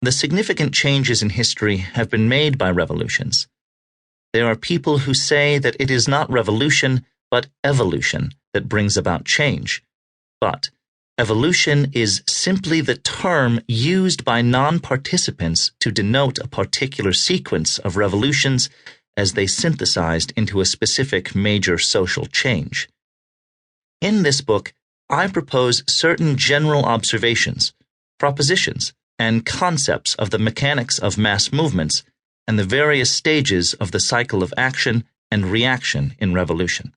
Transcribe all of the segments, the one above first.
The significant changes in history have been made by revolutions. There are people who say that it is not revolution, but evolution that brings about change. But evolution is simply the term used by non-participants to denote a particular sequence of revolutions as they synthesized into a specific major social change. In this book, I propose certain general observations, propositions, and concepts of the mechanics of mass movements and the various stages of the cycle of action and reaction in revolution.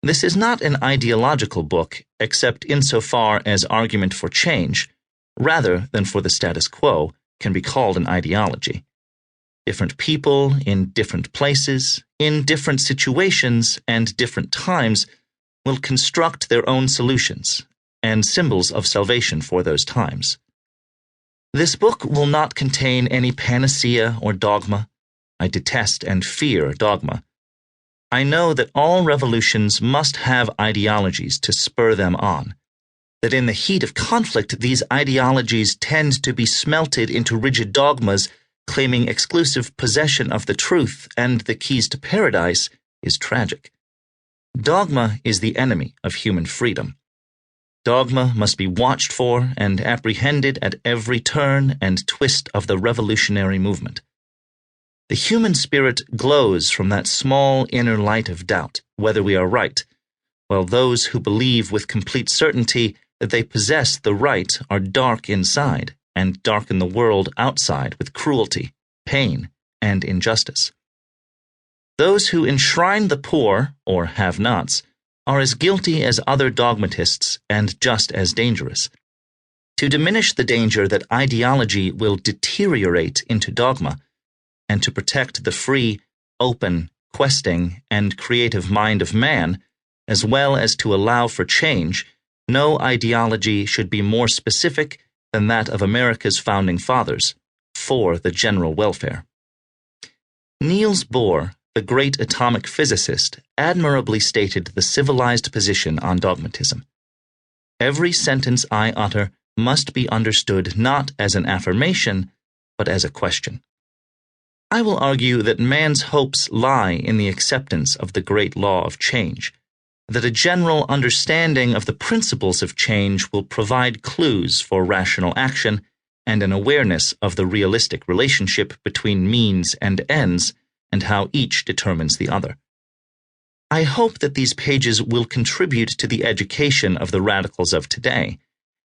This is not an ideological book except insofar as argument for change, rather than for the status quo, can be called an ideology. Different people in different places, in different situations and different times will construct their own solutions and symbols of salvation for those times. This book will not contain any panacea or dogma. I detest and fear dogma. I know that all revolutions must have ideologies to spur them on, that in the heat of conflict these ideologies tend to be smelted into rigid dogmas claiming exclusive possession of the truth and the keys to paradise is tragic. Dogma is the enemy of human freedom. Dogma must be watched for and apprehended at every turn and twist of the revolutionary movement. The human spirit glows from that small inner light of doubt, whether we are right, while those who believe with complete certainty that they possess the right are dark inside and darken the world outside with cruelty, pain, and injustice. Those who enshrine the poor, or have-nots, are as guilty as other dogmatists and just as dangerous. To diminish the danger that ideology will deteriorate into dogma, and to protect the free, open, questing, and creative mind of man, as well as to allow for change, no ideology should be more specific than that of America's founding fathers, for the general welfare. Niels Bohr, the great atomic physicist, admirably stated the civilized position on dogmatism. Every sentence I utter must be understood not as an affirmation, but as a question. I will argue that man's hopes lie in the acceptance of the great law of change, that a general understanding of the principles of change will provide clues for rational action and an awareness of the realistic relationship between means and ends, and how each determines the other. I hope that these pages will contribute to the education of the radicals of today,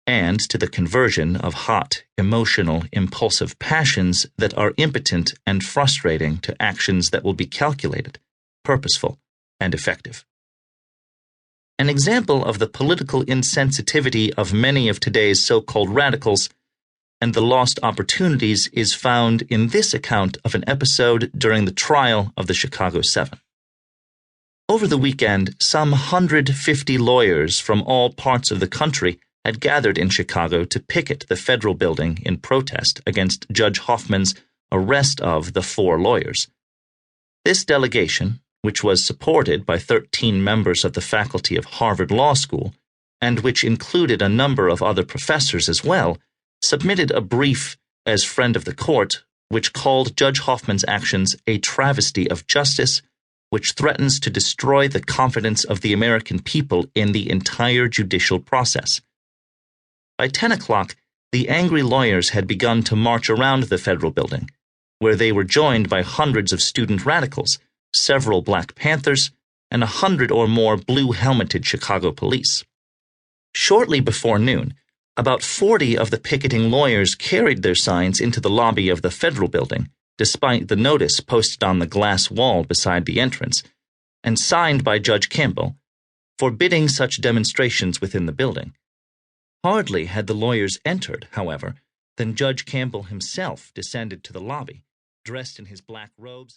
and to the conversion of hot, emotional, impulsive passions that are impotent and frustrating to actions that will be calculated, purposeful, and effective. An example of the political insensitivity of many of today's so-called radicals and the lost opportunities is found in this account of an episode during the trial of the Chicago 7. Over the weekend, some 150 lawyers from all parts of the country had gathered in Chicago to picket the federal building in protest against Judge Hoffman's arrest of the 4 lawyers. This delegation, which was supported by 13 members of the faculty of Harvard Law School, and which included a number of other professors as well, submitted a brief as friend of the court, which called Judge Hoffman's actions a travesty of justice, which threatens to destroy the confidence of the American people in the entire judicial process. By 10 o'clock, the angry lawyers had begun to march around the federal building, where they were joined by hundreds of student radicals, several Black Panthers, and 100 or more blue-helmeted Chicago police. Shortly before noon, about 40 of the picketing lawyers carried their signs into the lobby of the federal building, despite the notice posted on the glass wall beside the entrance, and signed by Judge Campbell, forbidding such demonstrations within the building. Hardly had the lawyers entered, however, than Judge Campbell himself descended to the lobby, dressed in his black robes,